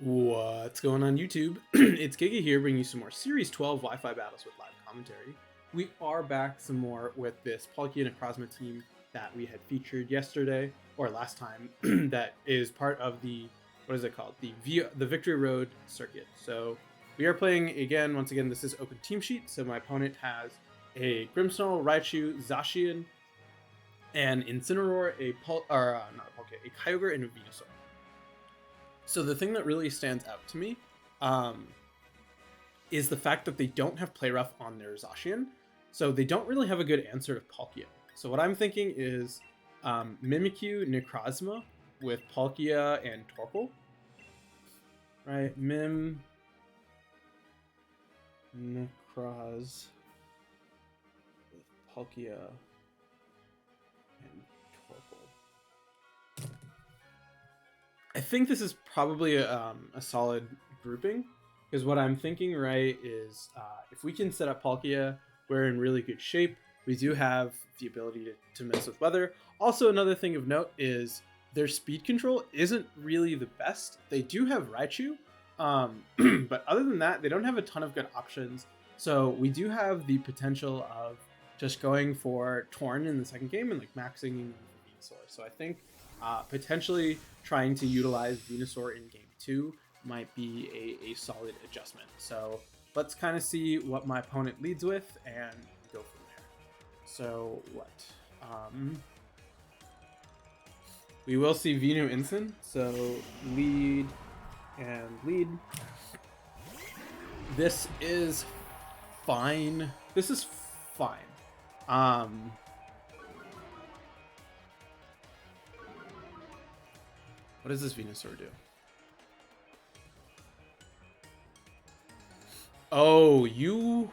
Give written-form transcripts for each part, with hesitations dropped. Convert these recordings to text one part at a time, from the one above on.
What's going on YouTube? It's Giga here bringing you some more Series 12 Wi-Fi battles with live commentary. We are back some more with this Palkia Necrozma team that we had featured yesterday, or last time, that is part of the, what is it called? The Victory Road circuit. So we are playing again, once again, this is open team sheet, so my opponent has a Grimmsnarl, Raichu, Zacian, and Incineroar, a Kyogre, and a Venusaur. So the thing that really stands out to me is the fact that they don't have Play Rough on their Zacian, so they don't really have a good answer to Palkia. So what I'm thinking is Mimikyu Necrozma with Palkia and Torkoal. Right, Mim Necroz with Palkia and Torkoal. I think this is probably a solid grouping, because what I'm thinking, right, is if we can set up Palkia, we're in really good shape. We do have the ability to mess with weather. Also, another thing of note is their speed control isn't really the best. They do have Raichu, but other than that, they don't have a ton of good options. So we do have the potential of just going for Torn in the second game and like maxing Venusaur. So I think potentially trying to utilize Venusaur in game 2 might be a solid adjustment. So let's kind of see what my opponent leads with and go from there. So what? We will see Venu Incin. So lead and lead. This is fine. This is fine. What does this Venusaur do? Oh, you...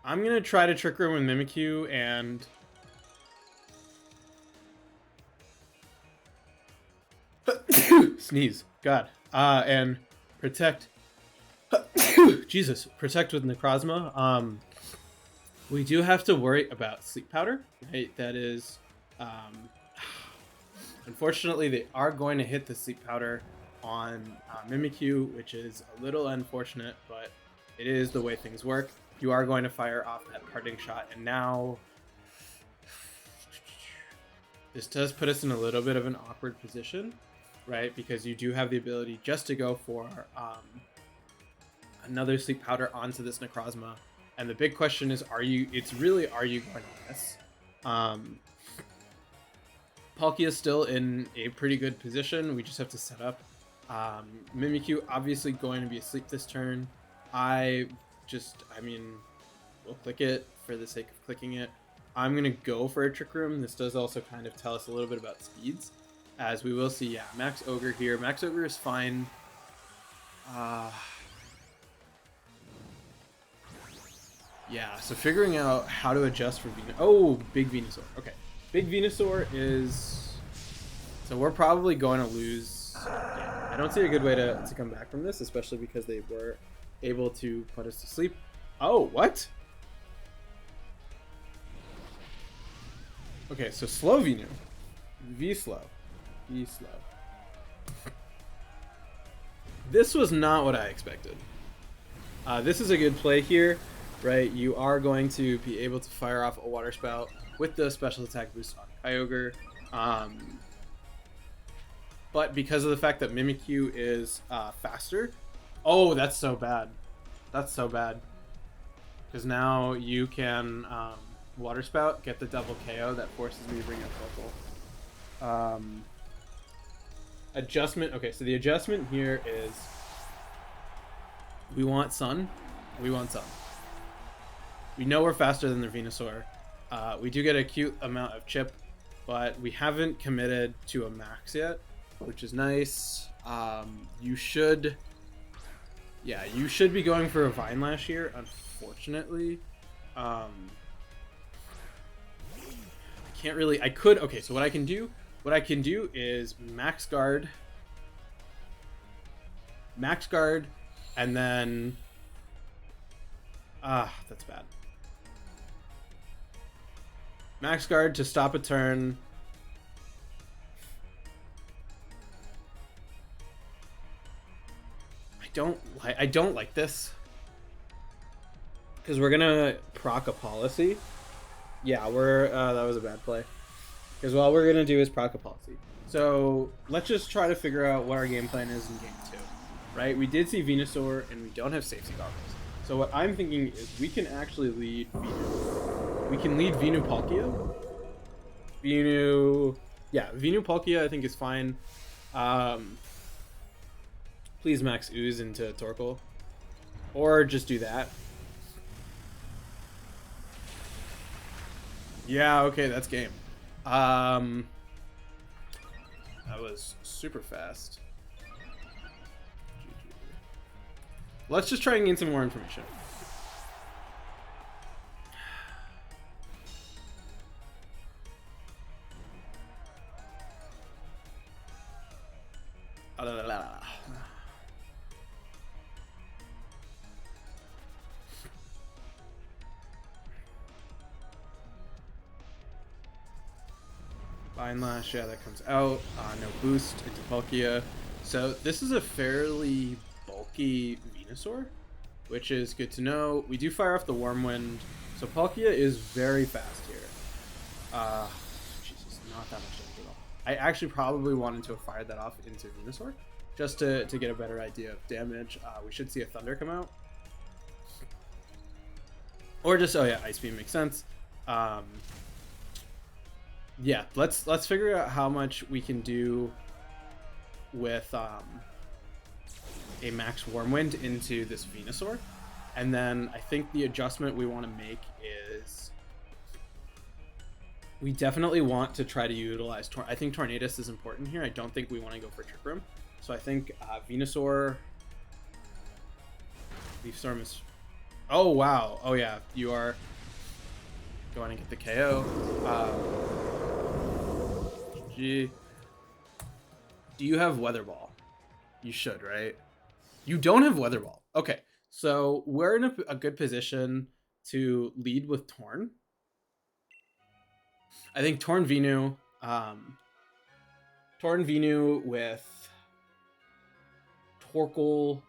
I'm going to try to Trick Room with Mimikyu and... Sneeze. God. And protect. Jesus. Protect with Necrozma. We do have to worry about Sleep Powder, right? That is... unfortunately, they are going to hit the Sleep Powder on Mimikyu, which is a little unfortunate, but it is the way things work. You are going to fire off that parting shot, and now... This does put us in a little bit of an awkward position, right? Because you do have the ability just to go for another Sleep Powder onto this Necrozma. And the big question is, are you going to miss? Palkia is still in a pretty good position. We just have to set up. Mimikyu obviously going to be asleep this turn. We'll click it for the sake of clicking it. I'm going to go for a Trick Room. This does also kind of tell us a little bit about speeds, as we will see. Yeah, Max Ogre here. Max Ogre is fine. Yeah, so figuring out how to adjust for Venusaur. Oh, big Venusaur. Okay, big Venusaur is... So we're probably going to lose. Yeah, I don't see a good way to come back from this, especially because they were able to put us to sleep. Oh, what? Okay, so slow Venu. V-slow. V-slow. This was not what I expected. This is a good play here, right? You are going to be able to fire off a Water Spout with the special attack boost on Kyogre. But because of the fact that Mimikyu is faster... Oh, that's so bad. That's so bad. Because now you can... Water Spout, get the double KO that forces me to bring up Torkoal. Adjustment. Okay, so the adjustment here is we want Sun. We want Sun. We know we're faster than the Venusaur. We do get a cute amount of chip, but we haven't committed to a max yet, which is nice. You should be going for a Vine Lash here, unfortunately. Can't really... I could... Okay, so what I can do is max guard Max Guard, and then that's bad. Max Guard to stop a turn. I don't like this because we're gonna proc a policy. Yeah, that was a bad play. Because all we're gonna do is proc a policy. So let's just try to figure out what our game plan is in game 2, right? We did see Venusaur and we don't have safety goggles. So what I'm thinking is we can actually lead Venu. We can lead Venu Palkia. Venu Palkia I think is fine. Please max Ooze into Torkoal. Or just do that. Yeah, okay, that's game. That was super fast. Let's just try and gain some more information. Vine Lash, yeah, that comes out. No boost into Palkia. So this is a fairly bulky Venusaur, which is good to know. We do fire off the Wormwind, so Palkia is very fast here. Jesus, not that much damage at all. I actually probably wanted to have fired that off into Venusaur, just to get a better idea of damage. We should see a Thunder come out. Or just, oh yeah, Ice Beam makes sense. Yeah, let's figure out how much we can do with a max Wormwind into this Venusaur, and then I think the adjustment we want to make is we definitely want to try to utilize I think Tornadus is important here. I don't think we want to go for Trick Room, so I think Venusaur, Leaf Storm is. Oh wow! Oh yeah, you are going to get the KO. Do you have Weather Ball? You should, right? You don't have Weather Ball. Okay, so we're in a good position to lead with Torn. I think Torn Venu with Torkoal.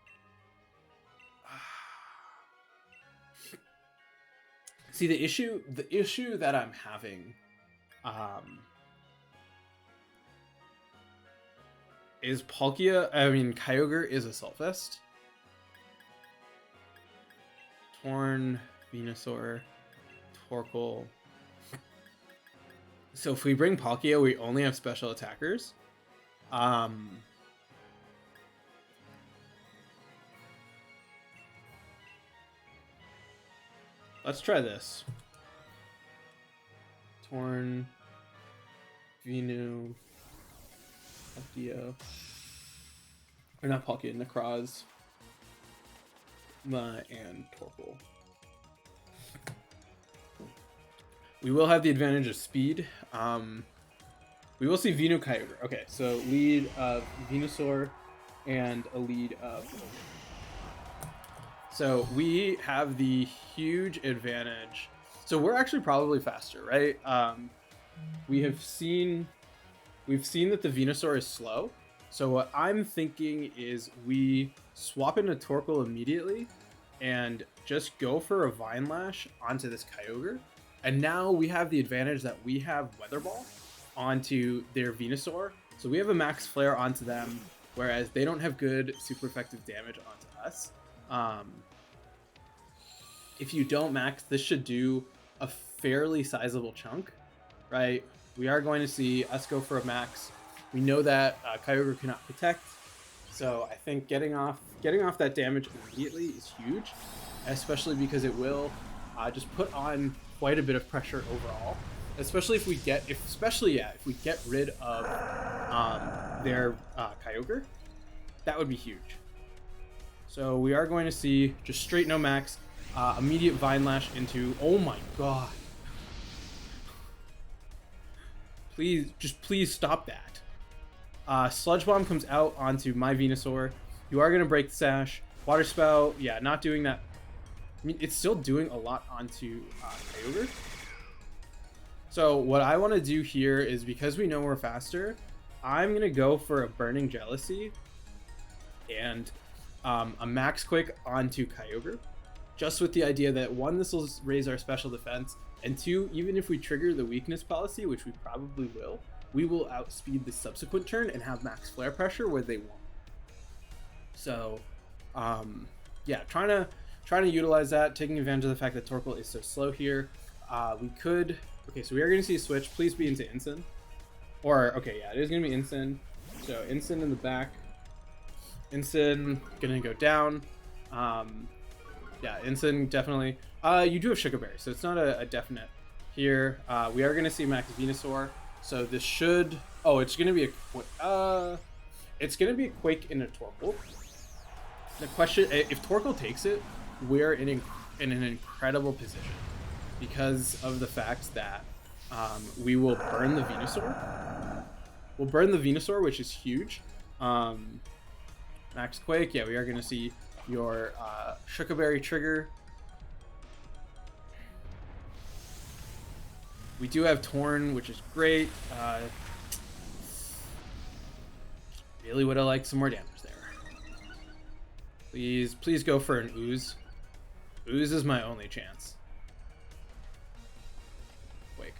See, the issue that I'm having is Kyogre is Assault Vest. Torn, Venusaur, Torkoal. So if we bring Palkia, we only have special attackers. Let's try this. Torn, Venu, Palkia, or not Palkia, Necrozma, and Torkoal. We will have the advantage of speed. We will see Venu Kyogre. Okay, so lead of Venusaur and a lead of. So we have the huge advantage. So we're actually probably faster, right? We've seen that the Venusaur is slow. So what I'm thinking is we swap into Torkoal immediately and just go for a Vine Lash onto this Kyogre. And now we have the advantage that we have Weather Ball onto their Venusaur. So we have a Max Flare onto them, whereas they don't have good super effective damage onto us. If you don't max, this should do a fairly sizable chunk, right? We are going to see us go for a max. We know that Kyogre cannot protect, so I think getting off that damage immediately is huge, especially because it will just put on quite a bit of pressure overall. Especially if we get rid of their Kyogre, that would be huge. So we are going to see just straight no max, immediate Vine Lash into. Oh my god! Please stop that. Sludge Bomb comes out onto my Venusaur. You are going to break the Sash. Water Spout, yeah, not doing that. I mean, it's still doing a lot onto Kyogre. So what I want to do here is, because we know we're faster, I'm going to go for a Burning Jealousy and a Max Quick onto Kyogre. Just with the idea that, one, this will raise our special defense, and two, even if we trigger the weakness policy, which we probably will, we will outspeed the subsequent turn and have max flare pressure where they won't. So, yeah, trying to utilize that, taking advantage of the fact that Torkoal is so slow here. We could, okay, so we are going to see a switch. Please be into Incin. Or, okay, yeah, it is going to be Incin. So, Incin in the back. Incin going to go down. Yeah, Incin definitely. You do have Sugar Berry, so it's not a definite here. We are going to see Max Venusaur, so this should. Oh, it's going to be it's going to be a Quake in a Torkoal. The question, if Torkoal takes it, we're in an incredible position because of the fact that we will burn the Venusaur. We'll burn the Venusaur, which is huge. Max Quake, yeah, we are going to see your Sugar Berry trigger. We do have Torn, which is great. Really would have liked some more damage there. Please go for an Ooze. Ooze is my only chance. Wake.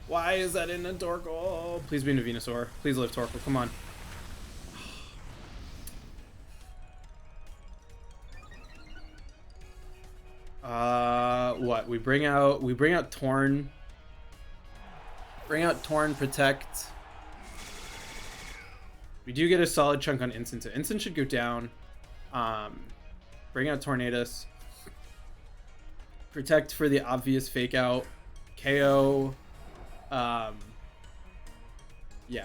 Why is that in a Torkoal? Please be into Venusaur. Please live Torkoal. Come on. What? We bring out Torn. Bring out Torn, Protect. We do get a solid chunk on Incin, so Incin should go down. Bring out Tornadus. Protect for the obvious fake out. KO. Yeah,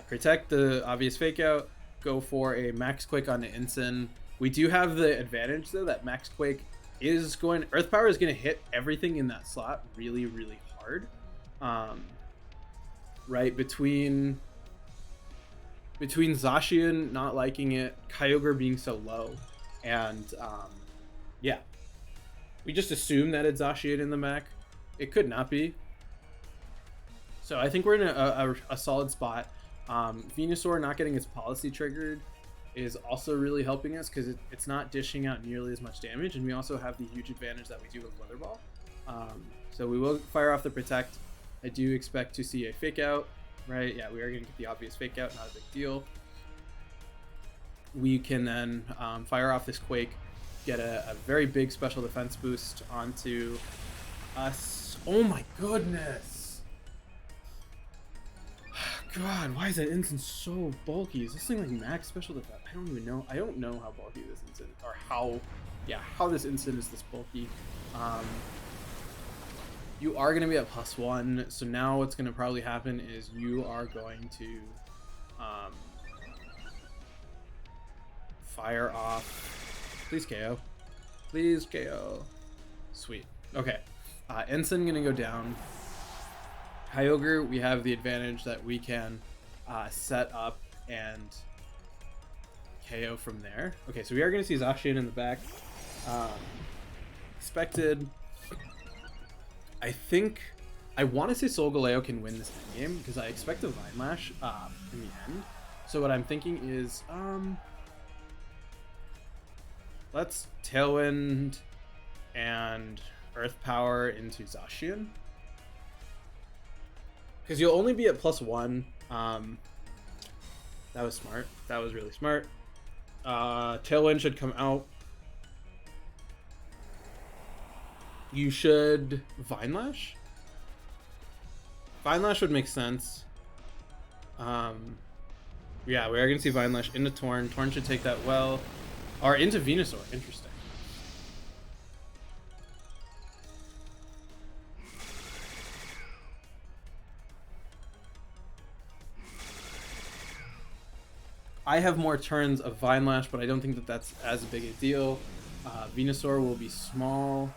protect the obvious fake out. Go for a Max Quake on the Incin. We do have the advantage though that Max Quake is going. Earth Power is going to hit everything in that slot really, really hard. Right between Zacian not liking it, Kyogre being so low, and yeah, we just assume that it's Zacian in the mech. It could not be. So I think we're in a solid spot. Venusaur not getting its policy triggered is also really helping us because it's not dishing out nearly as much damage, and we also have the huge advantage that we do with Weather Ball. So we will fire off the Protect. I do expect to see a fake out, right? Yeah, we are going to get the obvious fake out, not a big deal. We can then fire off this Quake, get a very big special defense boost onto us. Oh my goodness! God, why is that Incin so bulky? Is this thing like max special defense? I don't even know. I don't know how bulky this Incin, or how this Incin is this bulky. You are going to be at +1, so now what's going to probably happen is you are going to fire off. Please KO. Please KO. Sweet. Okay. Incin going to go down. Kyogre, we have the advantage that we can set up and KO from there. Okay, so we are going to see Zacian in the back. Expected. I think I want to say Solgaleo can win this game because I expect a Vine Lash in the end. So what I'm thinking is let's Tailwind and Earth Power into Zacian. Because you'll only be at +1. That was smart. That was really smart. Tailwind should come out. You should Vine Lash? Vine Lash would make sense. Yeah, we are going to see Vine Lash into Torn. Torn should take that well. Or into Venusaur. Interesting. I have more turns of Vine Lash, but I don't think that that's as big a deal. Venusaur will be small.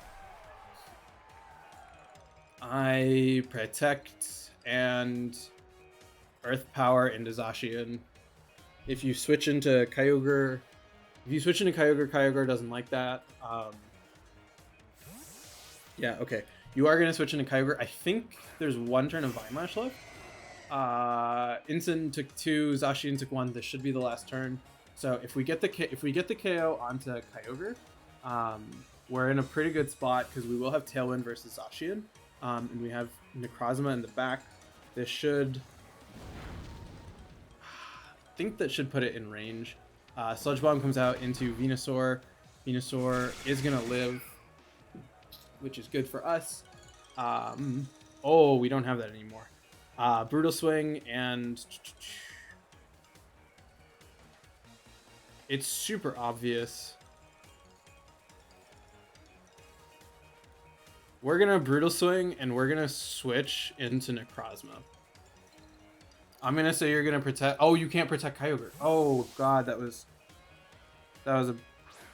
I Protect and Earth Power into Zacian. If you switch into Kyogre, If you switch into Kyogre, Kyogre doesn't like that. Yeah, okay. You are going to switch into Kyogre. I think there's one turn of Vine Lash left. Incin took 2, Zacian took 1. This should be the last turn. So if we get the KO onto Kyogre, we're in a pretty good spot because we will have Tailwind versus Zacian, and we have Necrozma in the back. This should, I think that should put it in range. Sludge Bomb comes out into Venusaur. Venusaur is gonna live, which is good for us. Oh, we don't have that anymore. Brutal Swing, and it's super obvious. We're gonna Brutal Swing, and we're gonna switch into Necrozma. I'm gonna say you're gonna protect. Oh, you can't protect Kyogre. Oh god, that was a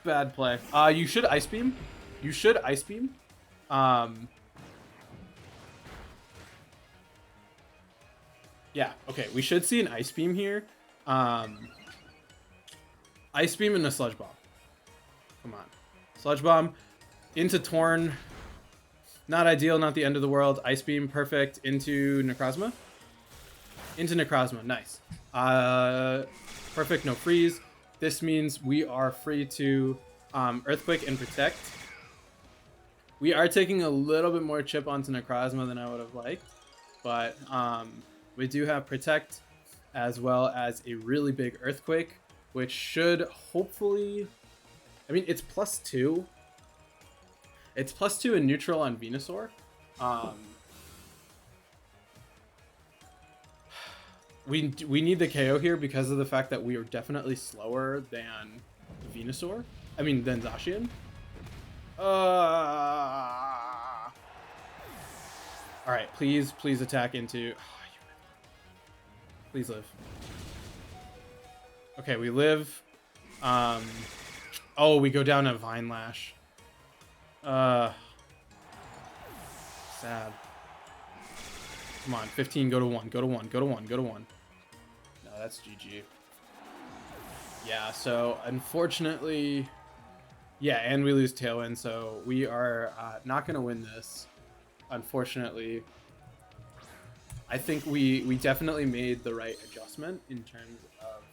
bad play. You should Ice Beam. You should Ice Beam. Yeah, okay, we should see an Ice Beam here. Ice Beam and a Sludge Bomb. Come on. Sludge Bomb into Torn. Not ideal, not the end of the world. Ice Beam, perfect. Into Necrozma. Into Necrozma, nice. Perfect, no freeze. This means we are free to Earthquake and Protect. We are taking a little bit more chip onto Necrozma than I would have liked, but we do have Protect as well as a really big Earthquake, which should hopefully, I mean, it's +2. It's +2 in neutral on Venusaur. We need the KO here because of the fact that we are definitely slower than Venusaur. I mean, than Zacian. Alright, please attack into... Please live. Okay, we live. Oh, we go down to Vine Lash. Sad. Come on, 15, go to 1, go to 1, go to 1, go to 1. No, that's GG. Yeah, so unfortunately... Yeah, and we lose Tailwind, so we are not going to win this, unfortunately. I think we definitely made the right adjustment in terms of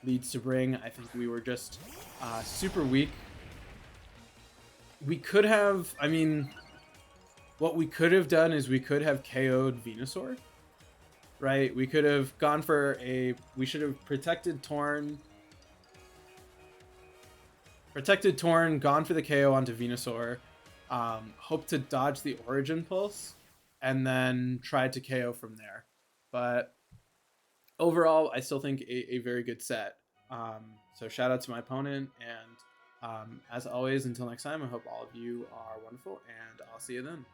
leads to bring. I think we were just super weak. We could have, I mean, what we could have done is we could have KO'd Venusaur, right? We could have gone for a, we should have protected Torn, gone for the KO onto Venusaur, hope to dodge the Origin Pulse, and then tried to KO from there. But overall, I still think a very good set. So shout out to my opponent, and as always, until next time, I hope all of you are wonderful, and I'll see you then.